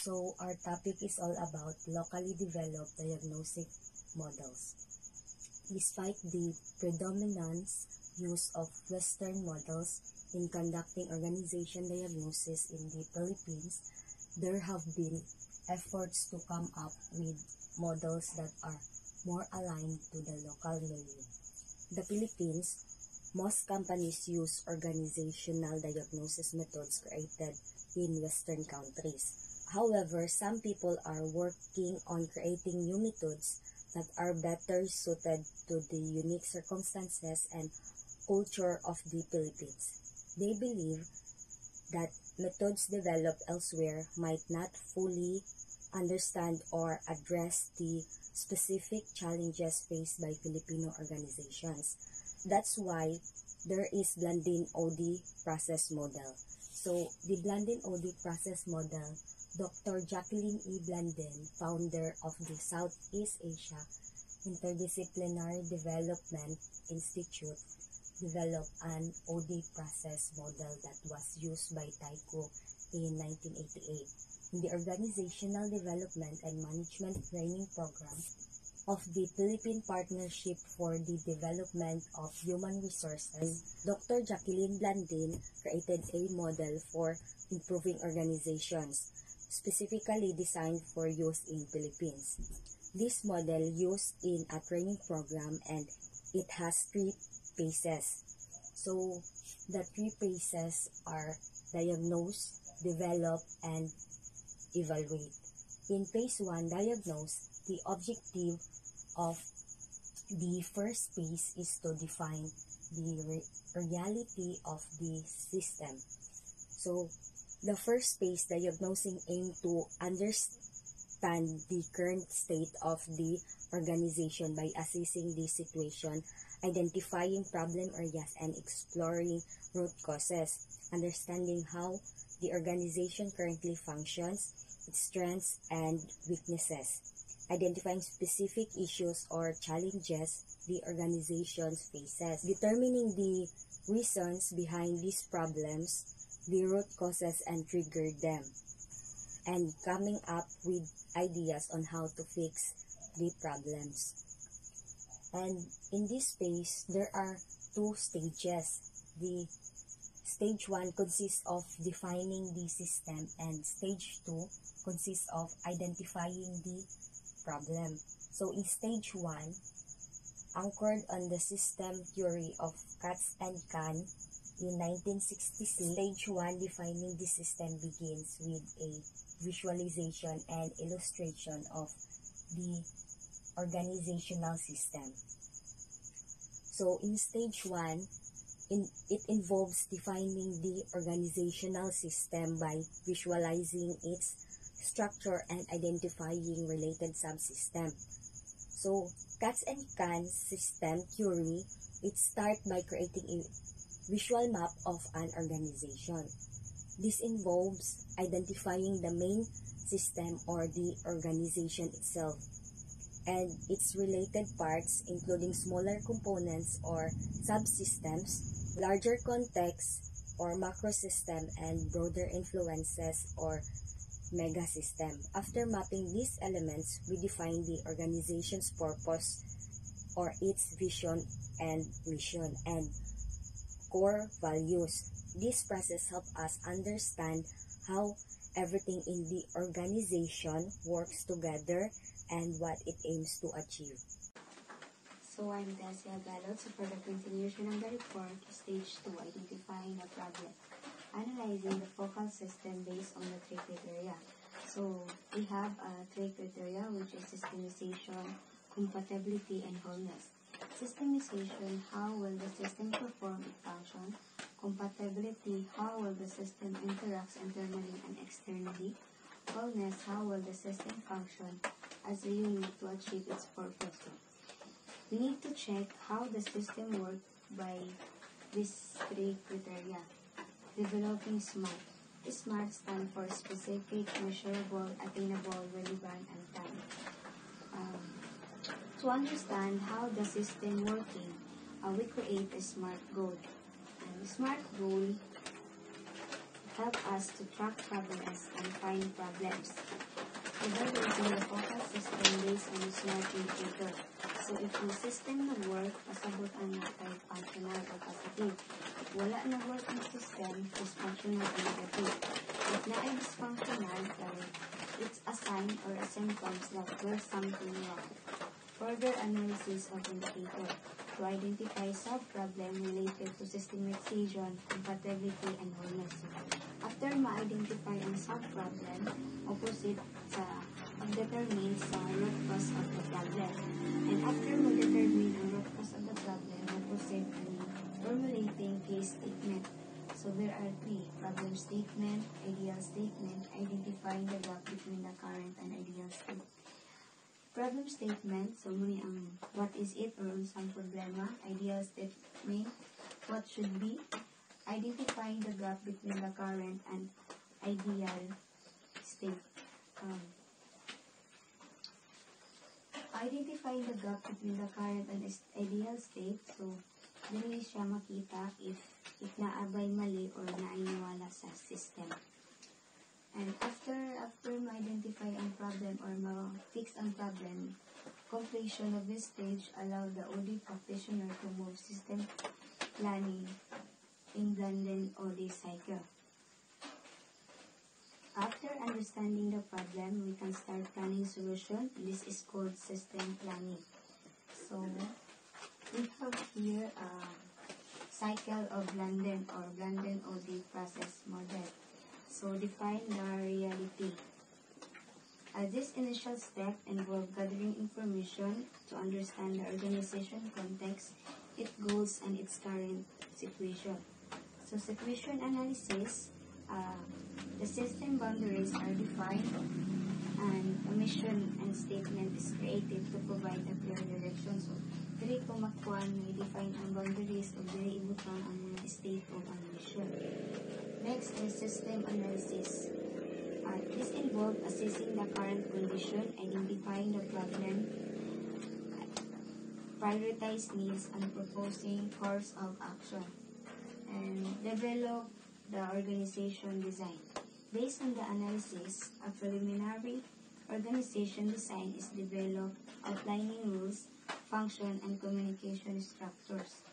So our topic is all about locally developed diagnostic models. Despite the predominance use of Western models in conducting organization diagnosis in the Philippines, there have been efforts to come up with models that are more aligned to the local milieu. The Philippines, most companies use organizational diagnosis methods created in Western countries. However, some people are working on creating new methods that are better suited to the unique circumstances and culture of the Philippines. They believe that methods developed elsewhere might not fully understand or address the specific challenges faced by Filipino organizations. That's why there is Blandin-OD process model. So, the Blandin-OD process model, Dr. Jacqueline E. Blandin, founder of the Southeast Asia Interdisciplinary Development Institute, developed an OD process model that was used by Taiko in 1988. In the Organizational Development and Management Training Program of the Philippine Partnership for the Development of Human Resources, Dr. Jacqueline Blandin created a model for improving organizations, specifically designed for use in Philippines. This model used in a training program and it has 3 phases. So, the 3 phases are diagnose, develop, and evaluate. In phase 1, diagnose, the objective of the first phase is to define the reality of the system. So, the first phase, diagnosing, aim to understand the current state of the organization by assessing the situation, identifying problem areas, and exploring root causes, understanding how the organization currently functions, its strengths and weaknesses, identifying specific issues or challenges the organization faces, determining the reasons behind these problems, the root causes and trigger them, and coming up with ideas on how to fix the problems. And in this phase, there are 2 stages. The stage 1 consists of defining the system, and stage 2 consists of identifying the problem. So in stage 1, anchored on the system theory of Katz and Kahn in 1966, stage 1 defining the system begins with a visualization and illustration of the organizational system. So in stage 1, it involves defining the organizational system by visualizing its structure and identifying related subsystems. So, Katz and Kahn's system theory, it starts by creating a visual map of an organization. This involves identifying the main system or the organization itself and its related parts, including smaller components or subsystems, larger context or macro system, and broader influences or megasystem. After mapping these elements, we define the organization's purpose or its vision and mission and core values. This process helps us understand how everything in the organization works together and what it aims to achieve. So I'm Tessia Galot. So for the continuation of the report, stage 2, identifying the problem. Analyzing the focal system based on the 3 criteria. So we have 3 criteria, which is systemization, compatibility, and wholeness. Systemization, how will the system perform its function? Compatibility, how will the system interact internally and externally? Wholeness, how will the system function as a unit to achieve its purpose? We need to check how the system works by these 3 criteria. Developing SMART. SMART stands for specific, measurable, attainable, relevant, and time. To understand how the system working, we create a SMART goal. And SMART goal help us to track progress and find problems. Evaluating the focal system based on smart indicator. So, if yung system nag-work, pasabot ang type functional o positive. If wala nag-work ang system, dysfunctional o negative. If na-ay dysfunctional, it's a sign or a symptoms that there's something wrong. Further analysis of indicator to identify sub-problem related to systemization, compatibility, and wholeness. After ma-identify ang sub-problem, opposite sa pag-determine sa root cause of the problem. And after ma-determine ang root cause of the problem, opposite ang formulating case statement. So there are three: problem statement, ideal statement, identifying the gap between the current and ideal state. Problem statement, so muna ang what is it or unsang problema. Ideal statement, what should be. Identifying the gap between the current and ideal state. Identifying the gap between the current and ideal state, so dili siya makita if naabay mali or nainiwala sa system. And after ma-identify ang problem or ma-fix ang problem, completion of this stage allow the OD practitioner to move system planning in blended OD cycle. After understanding the problem, we can start planning solution. This is called system planning. So, we have here a cycle of blended or blended OD process model. So, define the reality. This initial step involves gathering information to understand the organization context, its goals, and its current situation. So, situation analysis, the system boundaries are defined, and a mission and statement is created to provide a clear direction. So, dili ko makuan may define ang boundaries o dili ibutang ang mga state o ang mission. Next is system analysis. This involves assessing the current condition, identifying the problem, prioritize needs, and proposing course of action. And develop the organization design. Based on the analysis, a preliminary organization design is developed outlining rules, function, and communication structures.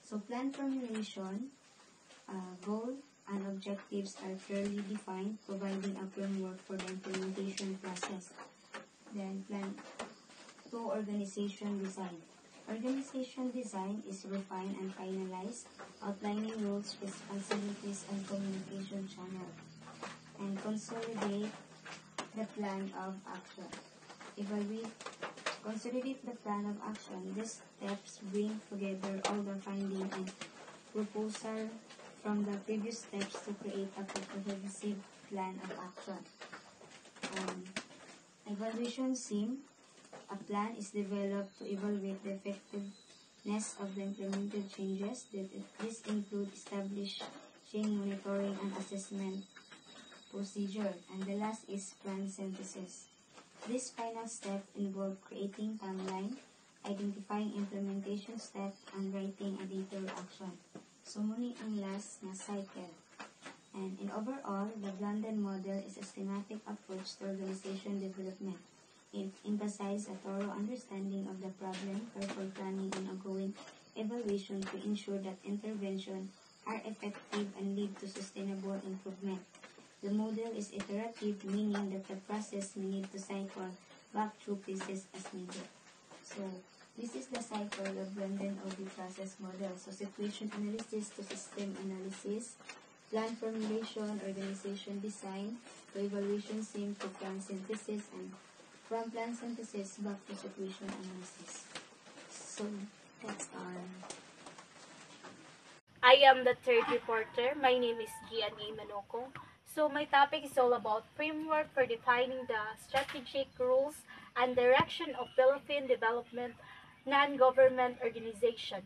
So plan formulation, goal, and objectives are clearly defined, providing a framework for the implementation process. Then plan 2, organization design. Organization design is refined and finalized, outlining roles, responsibilities, and communication channels, and consolidate the plan of action. Consolidate the plan of action. These steps bring together all the findings and proposal from the previous steps to create a comprehensive plan of action. Evaluation SIM. A plan is developed to evaluate the effectiveness of the implemented changes. This includes establishing monitoring and assessment procedure. And the last is plan synthesis. This final step involves creating timeline, identifying implementation steps, and writing a detailed action. So, muna ang last na cycle. And in overall, the blended model is a systematic approach to organization development. It emphasizes a thorough understanding of the problem, careful planning, and ongoing evaluation to ensure that interventions are effective and lead to sustainable improvement. The model is iterative, meaning that the process may need to cycle back through phases as needed. So, this is the cycle of blended OD process model. So, situation analysis to system analysis, plan formulation, organization design, to evaluation SIM to plan synthesis, and from plan synthesis back to situation analysis. So, that's all. I am the third reporter. My name is Gian A. Manokong. So my topic is all about framework for defining the strategic rules and direction of Philippine Development Non-Government Organization.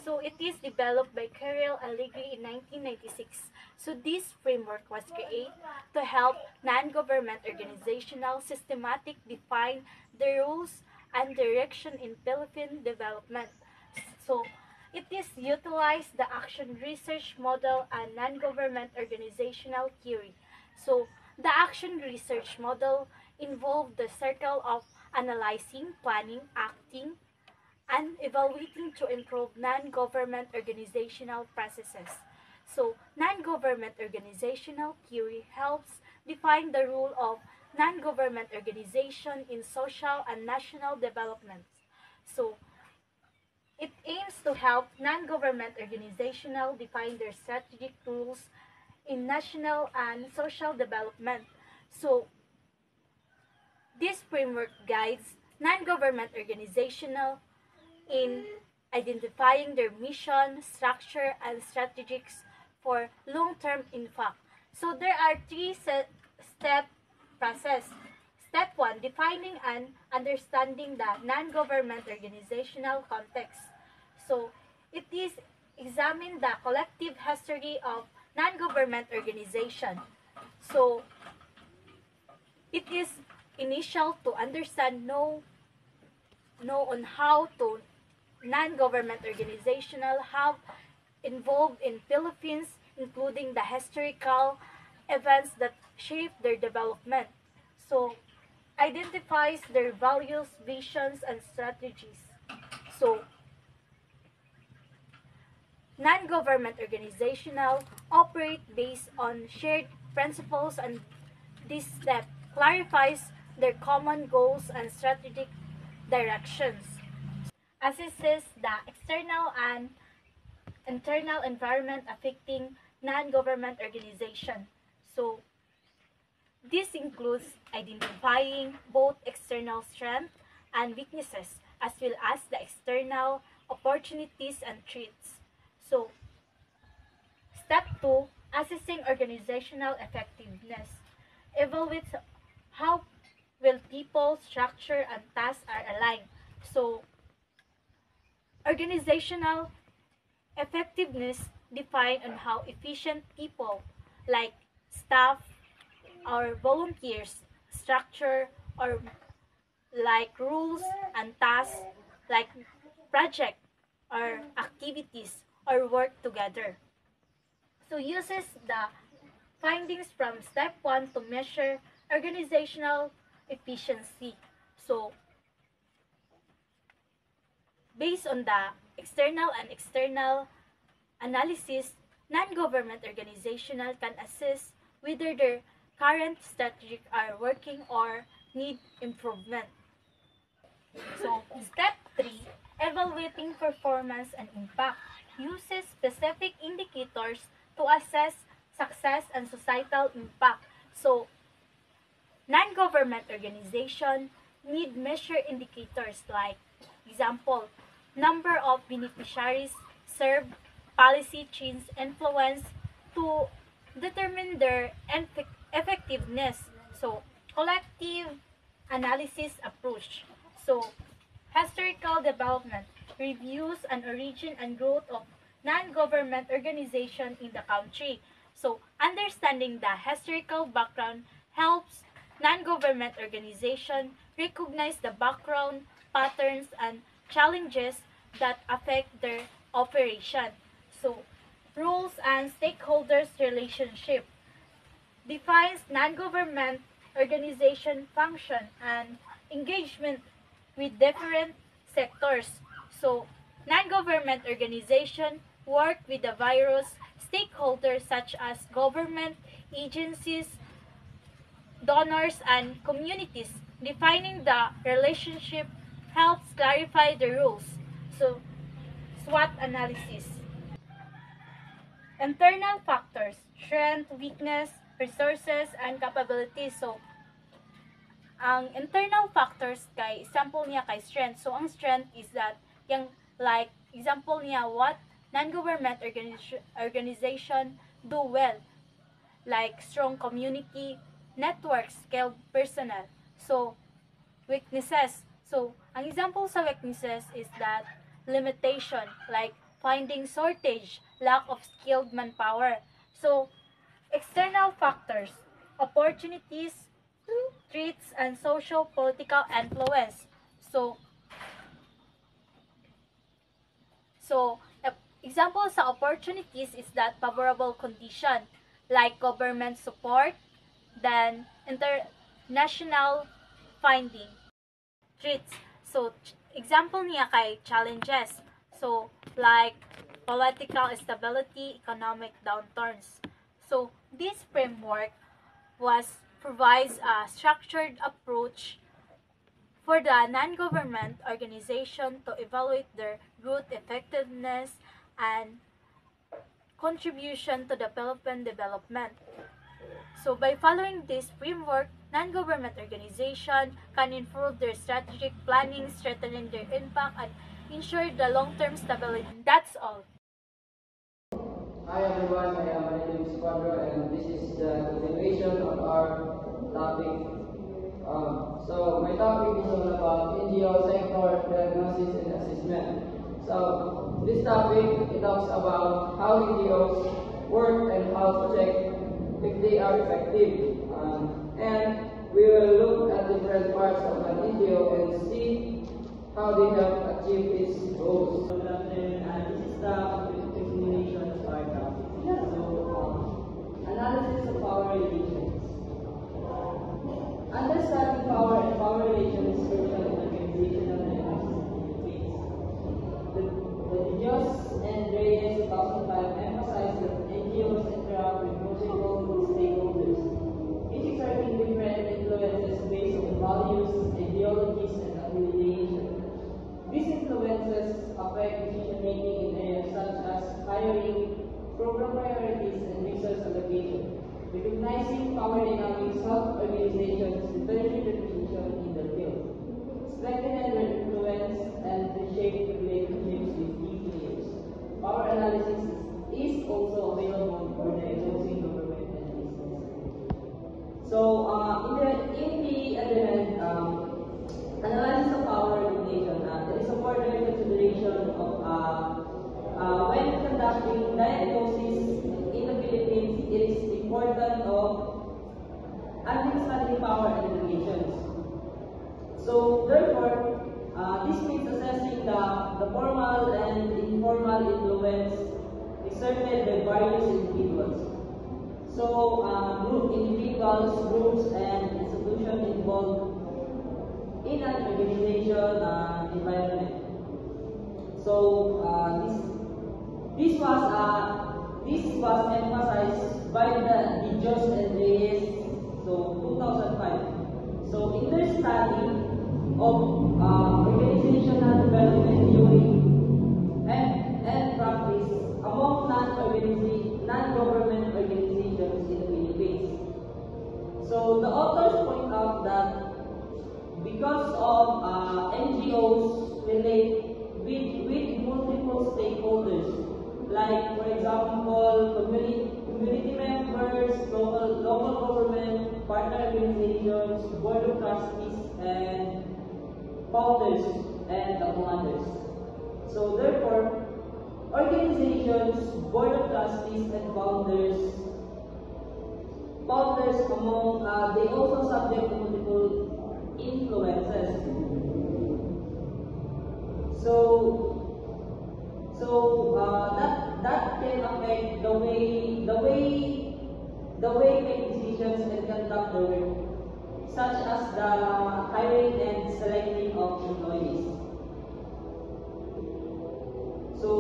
So it is developed by Kirill Allegri in 1996. So this framework was created to help non-government organizational systematic define the rules and direction in Philippine development. So it is utilized the action research model and non-government organizational theory. So the action research model involved the circle of analyzing, planning, acting, and evaluating to improve non-government organizational processes. So, non-government organizational theory helps define the role of non-government organization in social and national development. So, it aims to help non-government organizational define their strategic rules in national and social development. So, this framework guides non-government organizational in identifying their mission, structure, and strategies for long-term impact. So there are three-step process. Step 1, defining and understanding the non-government organizational context. So it is examine the collective history of non-government organization. So it is initial to understand know on how to non-government organizational have involved in Philippines, including the historical events that shape their development. So, identifies their values, visions, and strategies. So, non-government organizational operate based on shared principles, and this step clarifies their common goals and strategic directions. Assesses the external and internal environment affecting non-government organization. So, this includes identifying both external strengths and weaknesses, as well as the external opportunities and threats. So, step 2, assessing organizational effectiveness. Evaluates how well people, structure, and tasks are aligned. So, organizational effectiveness defined on how efficient people like staff or volunteers structure or like rules and tasks like project or activities or work together. So uses the findings from step 1 to measure organizational efficiency. So based on the external and external analysis, non-government organizational can assess whether their current strategies are working or need improvement. So, step 3, evaluating performance and impact, uses specific indicators to assess success and societal impact. So, non-government organization need measure indicators like, example, number of beneficiaries served, policy change influence to determine their effectiveness. So, collective analysis approach. So, historical development reviews an origin and growth of non-government organization in the country. So, understanding the historical background helps non-government organization recognize the background, patterns, and challenges that affect their operation. So, roles and stakeholders relationship defines non-government organization function and engagement with different sectors. So, non-government organization work with the various stakeholders such as government, agencies, donors, and communities. Defining the relationship helps clarify the rules. So, SWOT analysis. Internal factors, strength, weakness, resources, and capabilities. So, ang internal factors kay example niya kay strength. So, ang strength is that yung like example niya what non-government organization do well, like strong community, network, skilled personnel. So, weaknesses. So, ang example sa weaknesses is that limitation, like finding shortage, lack of skilled manpower. So, external factors, opportunities, threats, and social political influence. So Example sa opportunities is that favorable condition like government support, then international finding. Threats. So, example niya kay challenges. So, like political instability, economic downturns. So, this framework provides a structured approach for the non-government organization to evaluate their growth effectiveness and contribution to the Philippine development. So by following this framework, non-government organization can improve their strategic planning, strengthen their impact, and ensure the long-term stability. That's all. Hi everyone, my name is Quadro and this is the continuation of our topic. So my topic is all about NGO sector diagnosis and assessment. So this topic it talks about how NGOs work and how to check if they are effective. And we will look at different parts of an NGO and see how they have achieved its goals. So this is the continuation of our topic. So analysis of power relations. Understanding power and power relations is crucial in organizational dynamics. The Dios and Reyes 2005 emphasized that NGOs interact with multiple stakeholders, each exerting different influences based on values, ideologies, and affiliation. These influences affect decision-making in areas such as hiring, program priorities, and resource allocation. Recognizing power dynamics helps organizations determine their position in the field, strengthen their influence, and reshape relationships with key players. Power analysis is also available for diagnosing government and business. So, in the other hand, analysis of power regulation, there is a further consideration of when conducting diagnosis in the Philippines, it is important of understanding power and relations. So therefore, this means assessing the formal and informal influence exerted by various individuals. So individuals, groups, and institutions involved in an organization environment. So this was emphasized by the Dios and Reyes, so 2005. So in their study of organizational development theory and practice among non-government organizations in the Philippines. So the authors point out that because of NGOs relate with multiple stakeholders, like for example community members, local government, partner organizations, board of trustees, and founders, and among others. So therefore, organizations, board of trustees, and founders among they also subject to multiple influences. That can affect the way make decisions and conduct the work, such as the hiring and selecting of employees. So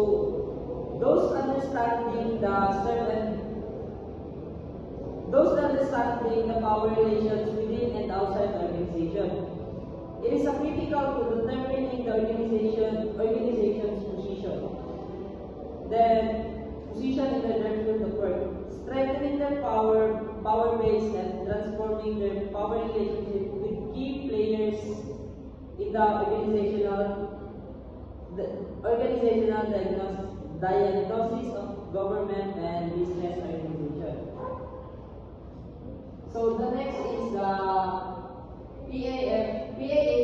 those understanding the power relations within and outside the organization. It is critical to determining the organization's position. Then, position in their field of work, strengthening their power base, and transforming their power relationship with key players in the organizational diagnosis of government and business organization. So the next is the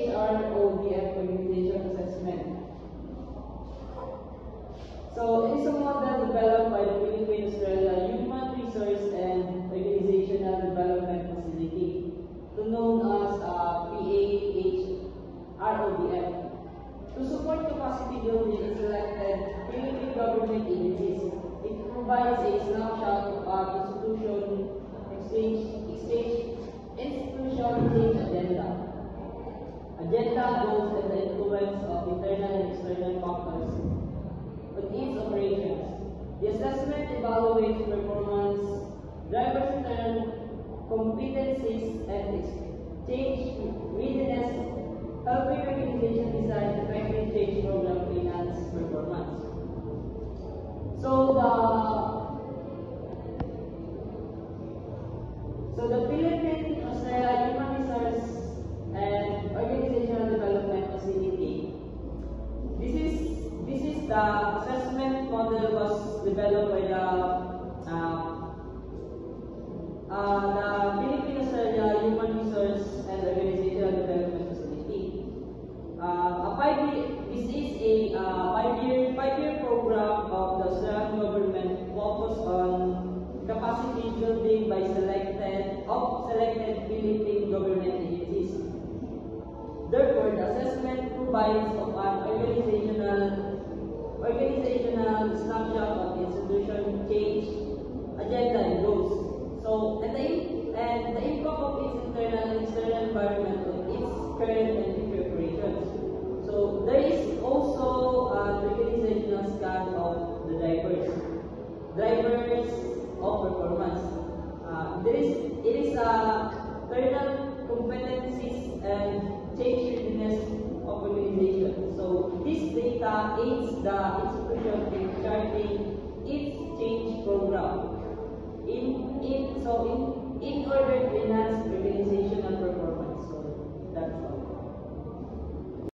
PAHRODF Organization Assessment. So it is a model developed by the Philippine Australia Human Resource and Organizational Development Facility, known as PAHRODF. To support capacity building in selected Philippine government agencies, it provides a snapshot of our institutional change agenda goals and the influence of internal and external factors on its operations. The assessment evaluates performance, drivers' internal competencies, and exchange readiness, helping organization design effective change program to enhance performance. So the Philippine Australia Human Resource and Organizational Development Facility. This is the assessment model was developed by the Philippine Australia Human Resource and Organizational Development Facility. This is a five-year program of the Australian government focused on capacity building by selected Philippine government agencies. Therefore, the assessment provides of an organizational snapshot of institution change, agenda, and goals. So, and the impact of its internal and external environment on its current and future operations. So, there is also an organizational scan of the drivers of performance. It is internal competencies and change readiness of organization. So this data aids the institution in charting its change program in order to enhance